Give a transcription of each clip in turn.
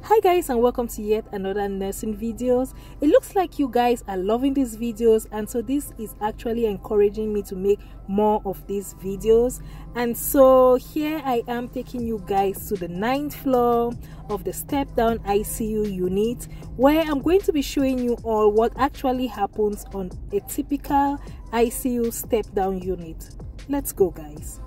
Hi guys, and welcome to yet another nursing videos. It looks like you guys are loving these videos, and so this is actually encouraging me to make more of these videos. And so here I am taking you guys to the 9th floor of the Stepdown ICU unit, where I'm going to be showing you all what actually happens on a typical ICU step-down unit. Let's go guys.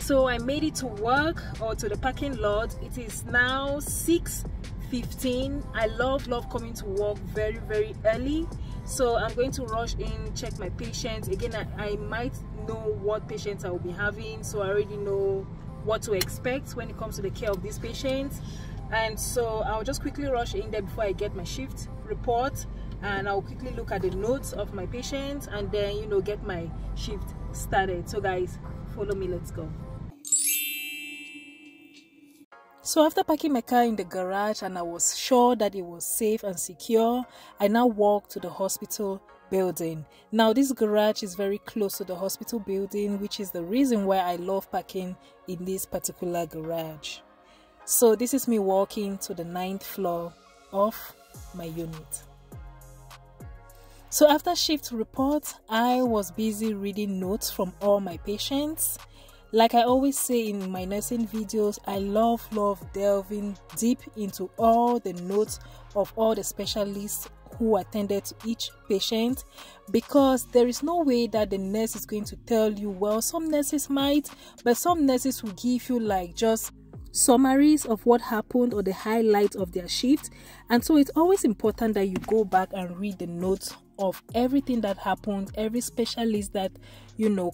So I made it to work, or to the parking lot. It is now 6:15. I love coming to work very early, so I'm going to rush in, check my patients. Again, I might know what patients I will be having, so I already know what to expect when it comes to the care of these patients. And so I'll just quickly rush in there before I get my shift report, and I'll quickly look at the notes of my patients, and then get my shift started. So guys, follow me, let's go. So after parking my car in the garage and I was sure that it was safe and secure, I now walked to the hospital building. Now this garage is very close to the hospital building, which is the reason why I love parking in this particular garage. So this is me walking to the 9th floor of my unit. So after shift report, I was busy reading notes from all my patients. Like I always say in my nursing videos, I love delving deep into all the notes of all the specialists who attended to each patient, because there is no way that the nurse is going to tell you. Well, some nurses might, but some nurses will give you like just summaries of what happened or the highlights of their shift. And so it's always important that you go back and read the notes of everything that happened, every specialist that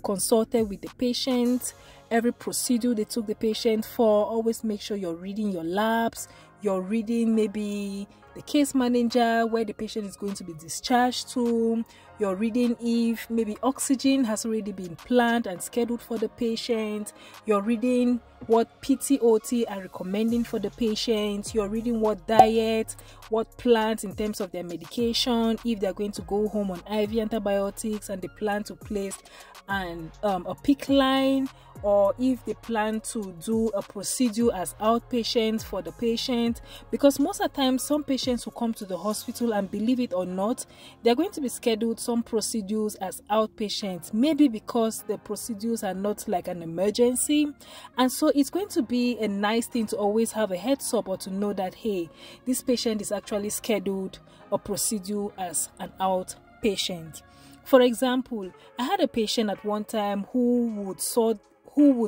consulted with the patient, every procedure they took the patient for. Always make sure you're reading your labs, you're reading maybe the case manager, where the patient is going to be discharged to. You're reading if maybe oxygen has already been planned and scheduled for the patient. You're reading what PT/OT are recommending for the patient. You're reading what diet, what plans in terms of their medication, if they're going to go home on IV antibiotics and they plan to place a PICC line, or if they plan to do a procedure as outpatient for the patient. Because most of the time, some patients will come to the hospital, and believe it or not, they're going to be scheduled some procedures as outpatients, maybe because the procedures are not like an emergency. And so it's going to be a nice thing to always have a heads up, or to know that, hey, this patient is actually scheduled a procedure as an outpatient. For example, I had a patient at one time who would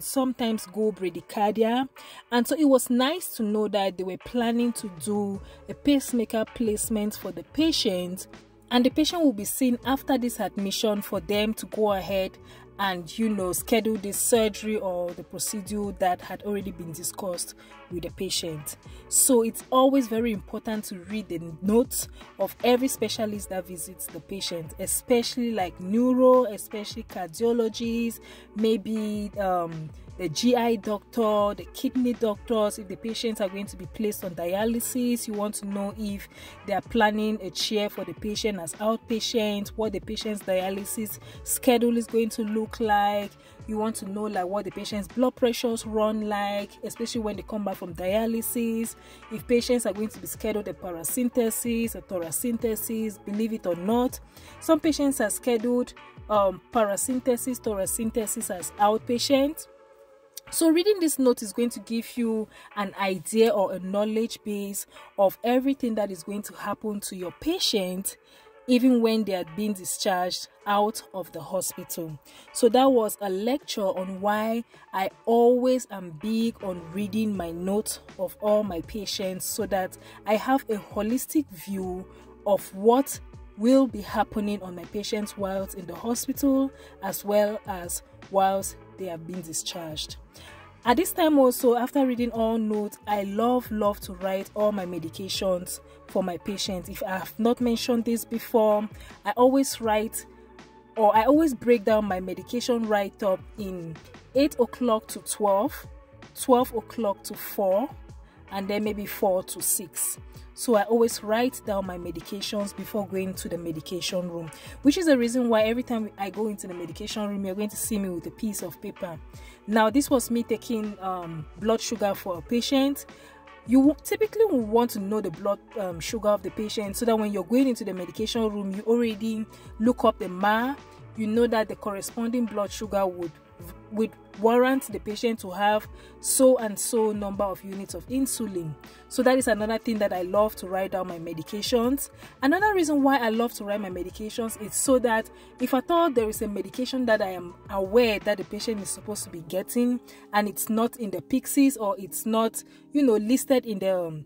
sometimes go bradycardia, and so it was nice to know that they were planning to do a pacemaker placement for the patient, and the patient will be seen after this admission for them to go ahead and schedule this surgery or the procedure that had already been discussed with the patient. So it's always very important to read the notes of every specialist that visits the patient, especially like neuro, especially cardiologists, maybe the GI doctor, the kidney doctors. If the patients are going to be placed on dialysis, you want to know if they are planning a chair for the patient as outpatient, what the patient's dialysis schedule is going to look like. You want to know like what the patient's blood pressures run like, especially when they come back from dialysis. If patients are going to be scheduled a paracentesis, a thoracentesis, believe it or not, some patients are scheduled paracentesis, thoracentesis as outpatient. So reading this note is going to give you an idea or a knowledge base of everything that is going to happen to your patient, even when they are being discharged out of the hospital. So that was a lecture on why I always am big on reading my notes of all my patients, so that I have a holistic view of what will be happening on my patients whilst in the hospital, as well as whilst they have been discharged. At this time also, after reading all notes, I love to write all my medications for my patients. If I have not mentioned this before, I always write, or I always break down my medication write-up in 8 o'clock to 12, 12 o'clock to 4, and then maybe 4 to 6. So I always write down my medications before going to the medication room, which is the reason why every time I go into the medication room, you're going to see me with a piece of paper. Now, this was me taking blood sugar for a patient. You typically will want to know the blood sugar of the patient, so that when you're going into the medication room, you already look up the MA. You know that the corresponding blood sugar would warrant the patient to have so and so number of units of insulin. So that is another thing that I love to write down my medications. Another reason why I love to write my medications is so that if at all there is a medication that I am aware that the patient is supposed to be getting and it's not in the pixies, or it's not, listed in the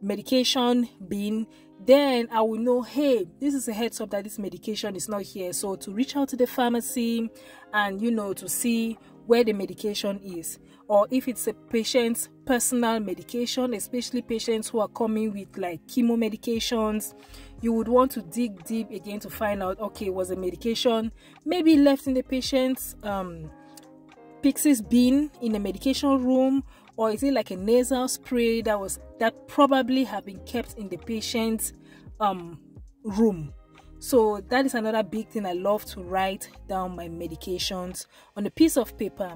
medication bin, then I will know, hey, this is a heads up that this medication is not here. So to reach out to the pharmacy and to see where the medication is, or if it's a patient's personal medication, especially patients who are coming with like chemo medications, you would want to dig deep again to find out, okay, was the medication maybe left in the patient's pixies bin in the medication room, or is it like a nasal spray that probably have been kept in the patient's room? So that is another big thing. I love to write down my medications on a piece of paper.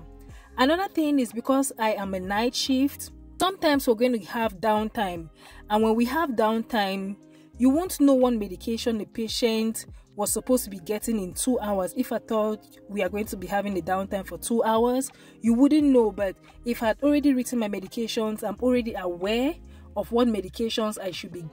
Another thing is, because I am a night shift, sometimes we're going to have downtime, and when we have downtime, you won't know what medication the patient was supposed to be getting in 2 hours. If I thought we are going to be having a downtime for 2 hours, you wouldn't know. But if I had already written my medications, I'm already aware of what medications I should be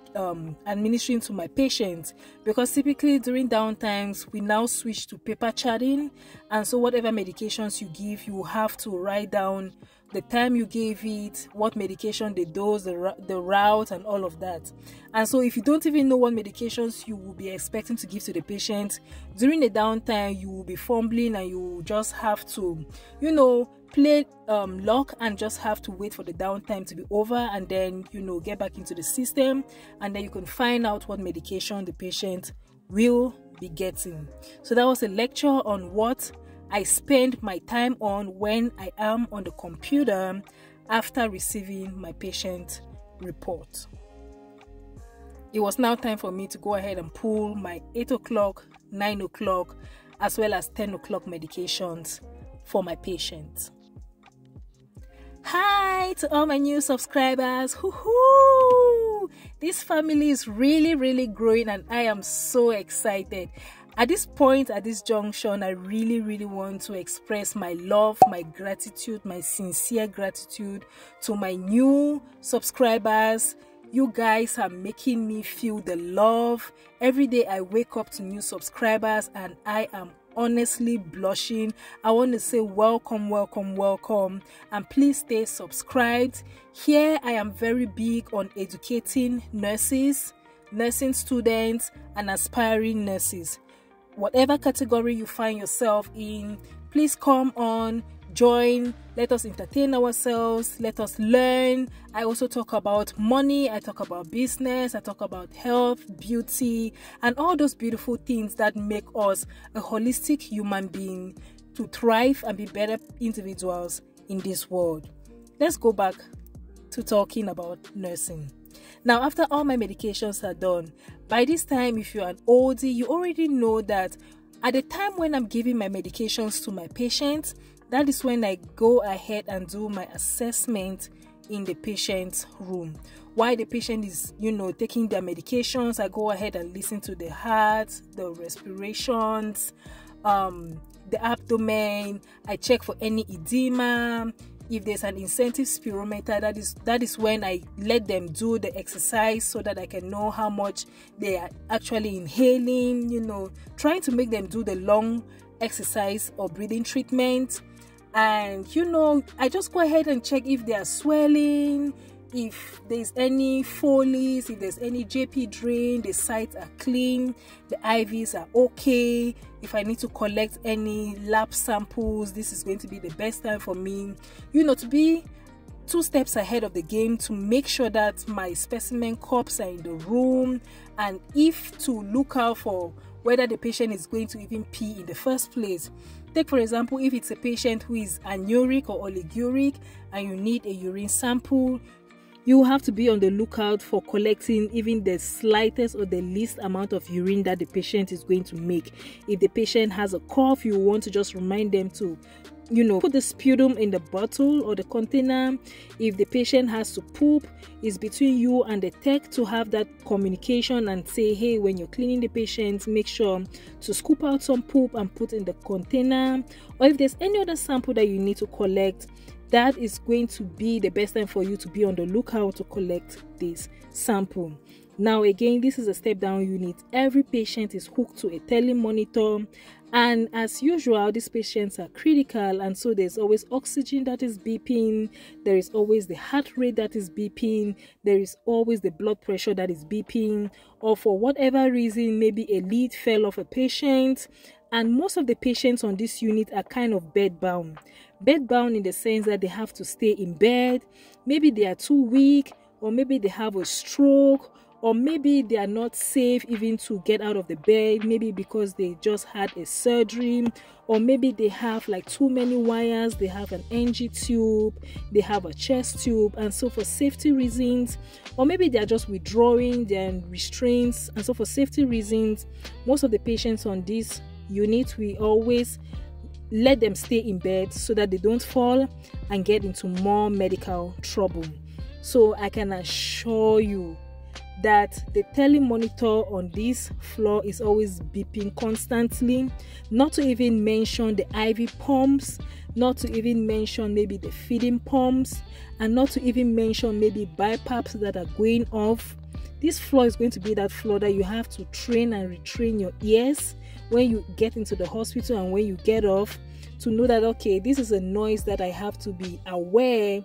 administering to my patients, because typically during downtimes we now switch to paper charting, and so whatever medications you give, you have to write down the time you gave it, what medication, the dose, the route, and all of that. And so if you don't even know what medications you will be expecting to give to the patient during the downtime, you will be fumbling, and you will just have to play lock and just have to wait for the downtime to be over, and then get back into the system, and then you can find out what medication the patient will be getting. So that was a lecture on what I spend my time on when I am on the computer after receiving my patient report. It was now time for me to go ahead and pull my 8 o'clock, 9 o'clock, as well as 10 o'clock medications for my patients. Hi to all my new subscribers. Hoo-hoo! This family is really growing, and I am so excited. At this point, at this junction, I really want to express my love, my gratitude, my sincere gratitude to my new subscribers. You guys are making me feel the love. Every day I wake up to new subscribers, and I am honestly blushing. I want to say welcome, and please stay subscribed. Here I am very big on educating nurses, nursing students, and aspiring nurses. Whatever category you find yourself in, please come on, join, let us entertain ourselves, let us learn. I also talk about money, I talk about business, I talk about health, beauty, and all those beautiful things that make us a holistic human being to thrive and be better individuals in this world. Let's go back to talking about nursing. Now, after all my medications are done, by this time, if you're an oldie, you already know that at the time when I'm giving my medications to my patients, that is when I go ahead and do my assessment in the patient's room. While the patient is, taking their medications, I go ahead and listen to the heart, the respirations, the abdomen. I check for any edema. If there's an incentive spirometer, that is when I let them do the exercise so that I can know how much they are actually inhaling, trying to make them do the lung exercise or breathing treatment. And I just go ahead and check if they are swelling, if there's any Foley's, if there's any JP drain, the sites are clean, the IVs are okay. If I need to collect any lab samples, this is going to be the best time for me, to be 2 steps ahead of the game, to make sure that my specimen cups are in the room, and if to look out for whether the patient is going to even pee in the first place. Take for example, if it's a patient who is anuric or oliguric and you need a urine sample, you have to be on the lookout for collecting even the slightest or the least amount of urine that the patient is going to make. If the patient has a cough, you want to just remind them to put the sputum in the bottle or the container. If the patient has to poop, it's between you and the tech to have that communication and say, hey, when you're cleaning the patient, make sure to scoop out some poop and put in the container. Or if there's any other sample that you need to collect, that is going to be the best time for you to be on the lookout to collect this sample. Now again, this is a step-down unit. Every patient is hooked to a telemonitor, and as usual, these patients are critical, and so there's always oxygen that is beeping, there is always the heart rate that is beeping, there is always the blood pressure that is beeping, or for whatever reason, maybe a lid fell off a patient. And most of the patients on this unit are kind of bed-bound. Bed-bound in the sense that they have to stay in bed. Maybe they are too weak, or maybe they have a stroke, or maybe they are not safe even to get out of the bed, maybe because they just had a surgery, or maybe they have like too many wires, they have an NG tube, they have a chest tube, and so for safety reasons, or maybe they are just withdrawing, they're in restraints, and so for safety reasons, most of the patients on this unit, we always let them stay in bed so that they don't fall and get into more medical trouble. So I can assure you that the telemonitor on this floor is always beeping constantly, not to even mention the IV pumps, not to even mention maybe the feeding pumps, and not to even mention maybe BiPAPs that are going off. This floor is going to be that floor that you have to train and retrain your ears when you get into the hospital and when you get off, to know that, okay, this is a noise that I have to be aware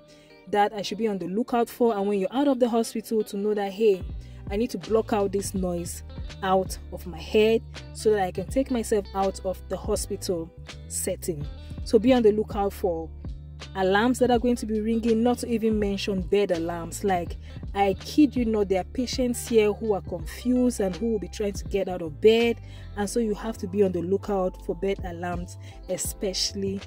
that I should be on the lookout for, and when you're out of the hospital, to know that, hey, I need to block out this noise out of my head so that I can take myself out of the hospital setting. So be on the lookout for alarms that are going to be ringing, not to even mention bed alarms. Like, I kid you not, there are patients here who are confused and who will be trying to get out of bed, and so you have to be on the lookout for bed alarms, especially.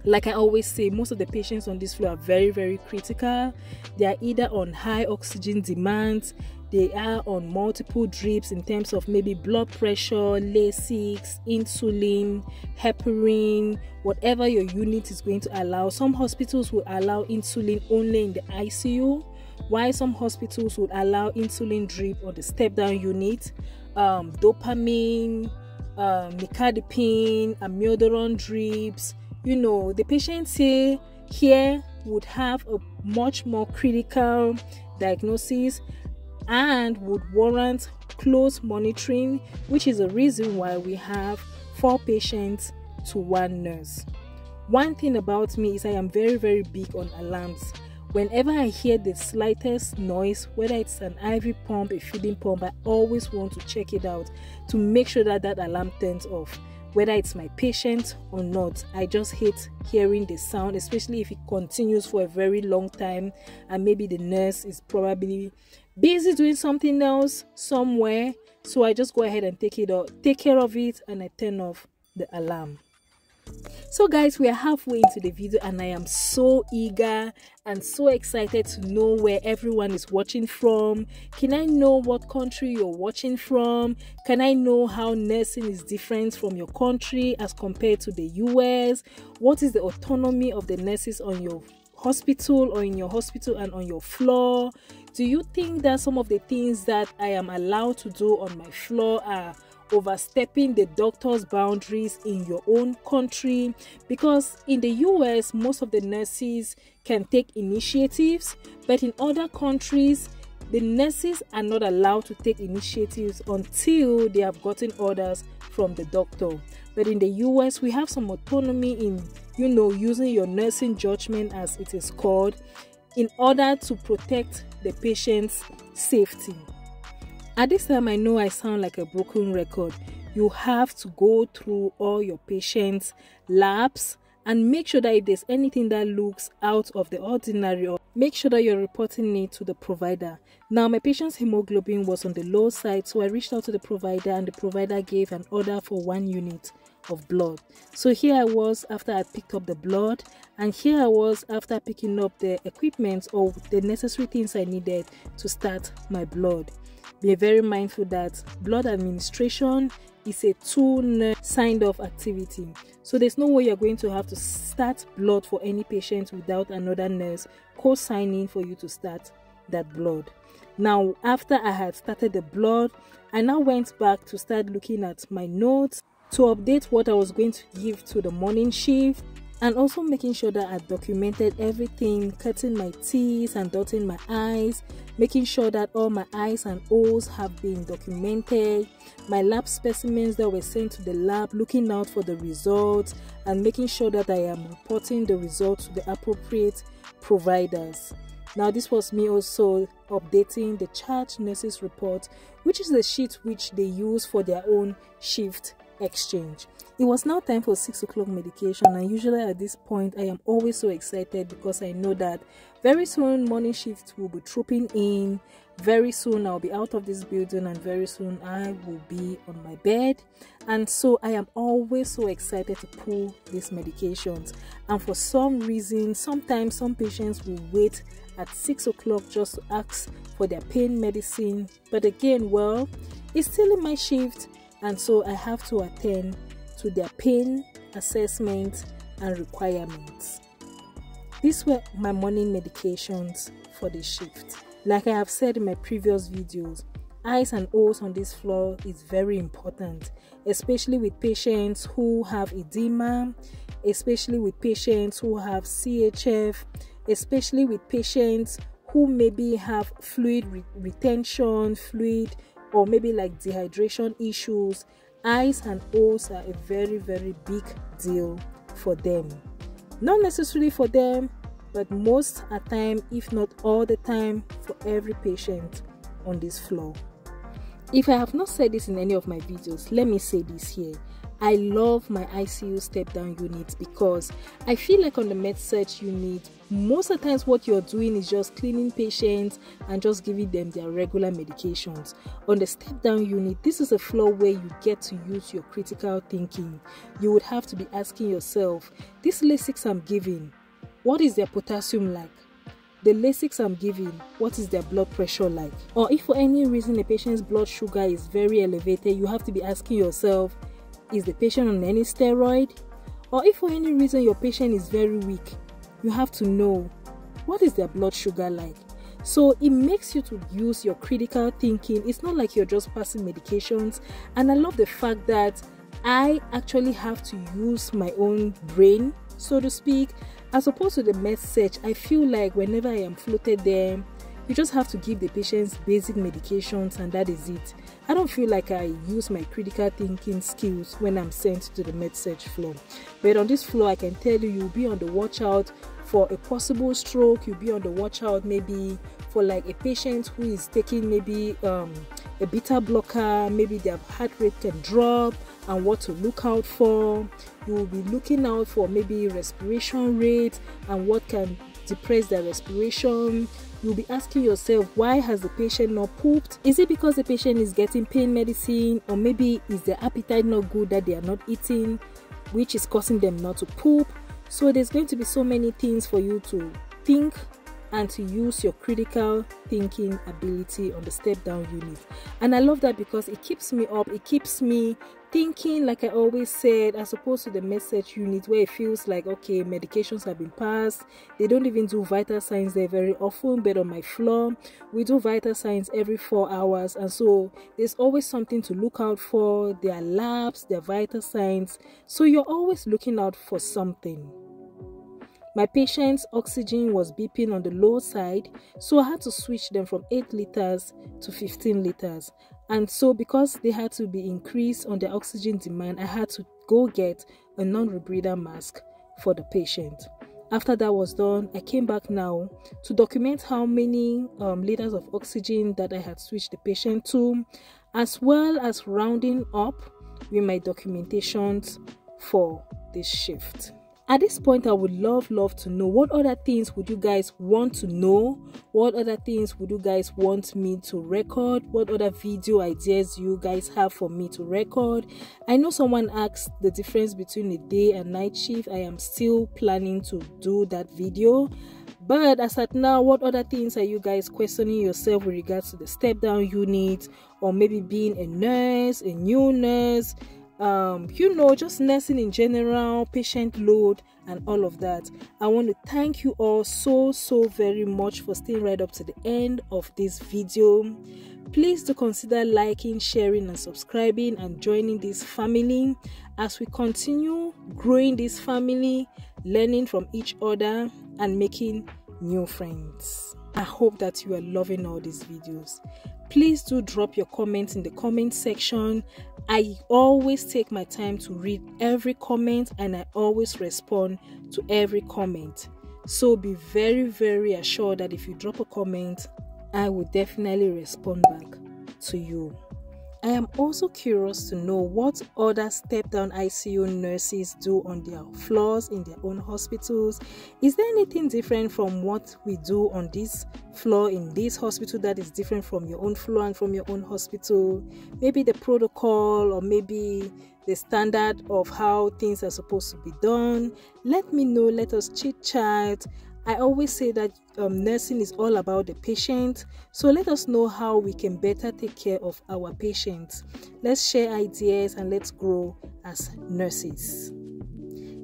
Like I always say, most of the patients on this floor are very, very critical. They are either on high oxygen demands, they are on multiple drips in terms of maybe blood pressure, Lasix, insulin, heparin, whatever your unit is going to allow. Some hospitals will allow insulin only in the ICU, while some hospitals would allow insulin drip on the step-down unit, dopamine, nicardipine, amiodarone drips. The patients here would have a much more critical diagnosis and would warrant close monitoring, which is the reason why we have 4 patients to 1 nurse. One thing about me is I am very, very big on alarms. Whenever I hear the slightest noise, whether it's an IV pump, a feeding pump, I always want to check it out to make sure that that alarm turns off. Whether it's my patient or not, I just hate hearing the sound, especially if it continues for a very long time and maybe the nurse is probably busy doing something else somewhere. So I just go ahead and take care of it, and I turn off the alarm. So guys, we are halfway into the video and I am so eager and so excited to know where everyone is watching from. Can I know what country you're watching from? Can I know how nursing is different from your country as compared to the US? What is the autonomy of the nurses on your hospital or in your hospital and on your floor? Do you think that some of the things that I am allowed to do on my floor are overstepping the doctor's boundaries in your own country? Because in the US, most of the nurses can take initiatives, but in other countries, the nurses are not allowed to take initiatives until they have gotten orders from the doctor. But in the US, we have some autonomy in, using your nursing judgment, as it is called, in order to protect the patient's safety. At this time, I know I sound like a broken record. You have to go through all your patients' labs and make sure that if there's anything that looks out of the ordinary, or make sure that you're reporting it to the provider. Now, my patient's hemoglobin was on the low side, so I reached out to the provider and the provider gave an order for 1 unit of blood. So here I was after I picked up the blood, and here I was after picking up the equipment or the necessary things I needed to start my blood. Be very mindful that blood administration is a 2 signed off activity. So there's no way you're going to have to start blood for any patient without another nurse co-signing for you to start that blood. Now, after I had started the blood, I now went back to start looking at my notes to update what I was going to give to the morning shift, and also making sure that I documented everything, cutting my T's and dotting my I's, making sure that all my I's and O's have been documented, my lab specimens that were sent to the lab, looking out for the results, and making sure that I am reporting the results to the appropriate providers. Now, this was me also updating the charge nurses report, which is the sheet which they use for their own shift exchange. It was now time for 6 o'clock medication, and usually at this point I am always so excited because I know that very soon morning shift will be trooping in. Very soon I'll be out of this building, and very soon I will be on my bed. And so I am always so excited to pull these medications. And for some reason, sometimes some patients will wait at 6 o'clock just to ask for their pain medicine. But again, well, it's still in my shift, and so I have to attend to their pain assessment and requirements. These were my morning medications for the shift. Like I have said in my previous videos, I's and O's on this floor is very important, especially with patients who have edema, especially with patients who have CHF, especially with patients who maybe have fluid retention, or maybe like dehydration issues. I's and O's are a very, very big deal for them. Not necessarily for them, but most at time, if not all the time, for every patient on this floor. If I have not said this in any of my videos, let me say this here. I love my ICU step-down unit because I feel like on the med-surg unit, most of the times what you're doing is just cleaning patients and just giving them their regular medications. On the step-down unit, this is a floor where you get to use your critical thinking. You would have to be asking yourself, these Lasix I'm giving, what is their potassium like? The Lasix I'm giving, what is their blood pressure like? Or if for any reason a patient's blood sugar is very elevated, you have to be asking yourself, is the patient on any steroid? Or if for any reason your patient is very weak, you have to know, what is their blood sugar like? So it makes you to use your critical thinking. It's not like you're just passing medications. And I love the fact that I actually have to use my own brain, so to speak, as opposed to the med-surg. I feel like whenever I am floated there, you just have to give the patients basic medications and that is it. I don't feel like I use my critical thinking skills when I'm sent to the med-surg floor. But on this floor, I can tell you, you'll be on the watch out for a possible stroke. You'll be on the watch out maybe for like a patient who is taking maybe a beta blocker, maybe their heart rate can drop and what to look out for. You will be looking out for maybe respiration rate and what can depress their respiration. You'll be asking yourself, why has the patient not pooped? Is it because the patient is getting pain medicine, or maybe is their appetite not good that they are not eating, which is causing them not to poop? So there's going to be so many things for you to think and to use your critical thinking ability on the step down unit. And I love that because it keeps me up, it keeps me thinking, like I always said, as opposed to the med-surg unit where it feels like, okay, medications have been passed. They don't even do vital signs there very often, but on my floor, we do vital signs every 4 hours. And so there's always something to look out for. There are labs, there are vital signs. So you're always looking out for something. My patient's oxygen was beeping on the low side, so I had to switch them from 8 liters to 15 liters. And so because they had to be increased on their oxygen demand, I had to go get a non-rebreather mask for the patient. After that was done, I came back now to document how many liters of oxygen that I had switched the patient to, as well as rounding up with my documentations for this shift. At this point, I would love to know, what other things would you guys want to know? What other things would you guys want me to record? What other video ideas you guys have for me to record? I know someone asked the difference between a day and night shift. I am still planning to do that video, But as at now, what other things are you guys questioning yourself with regards to the step down unit, or maybe being a nurse, a new nurse, just nursing in general, patient load and all of that? I want to thank you all so very much for staying right up to the end of this video. Please do consider liking, sharing and subscribing and joining this family as we continue growing this family, learning from each other and making new friends. I hope that you are loving all these videos. Please do drop your comments in the comment section. I always take my time to read every comment and I always respond to every comment. So be very assured that if you drop a comment, I will definitely respond back to you. I am also curious to know what other step-down ICU nurses do on their floors in their own hospitals. Is there anything different from what we do on this floor in this hospital that is different from your own floor and from your own hospital? Maybe the protocol or maybe the standard of how things are supposed to be done. Let me know. Let us chit-chat. I always say that nursing is all about the patient, so let us know how we can better take care of our patients. Let's share ideas and let's grow as nurses.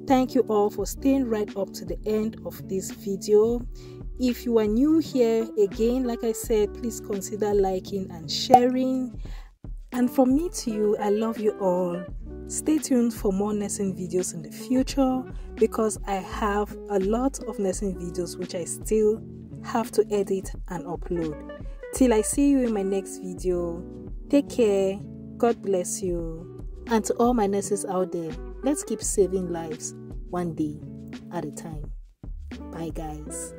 Thank you all for staying right up to the end of this video. If you are new here, again, like I said, please consider liking and sharing. And from me to you, I love you all. Stay tuned for more nursing videos in the future because I have a lot of nursing videos which I still have to edit and upload. Till I see you in my next video, take care, God bless you. And to all my nurses out there, let's keep saving lives one day at a time. Bye guys.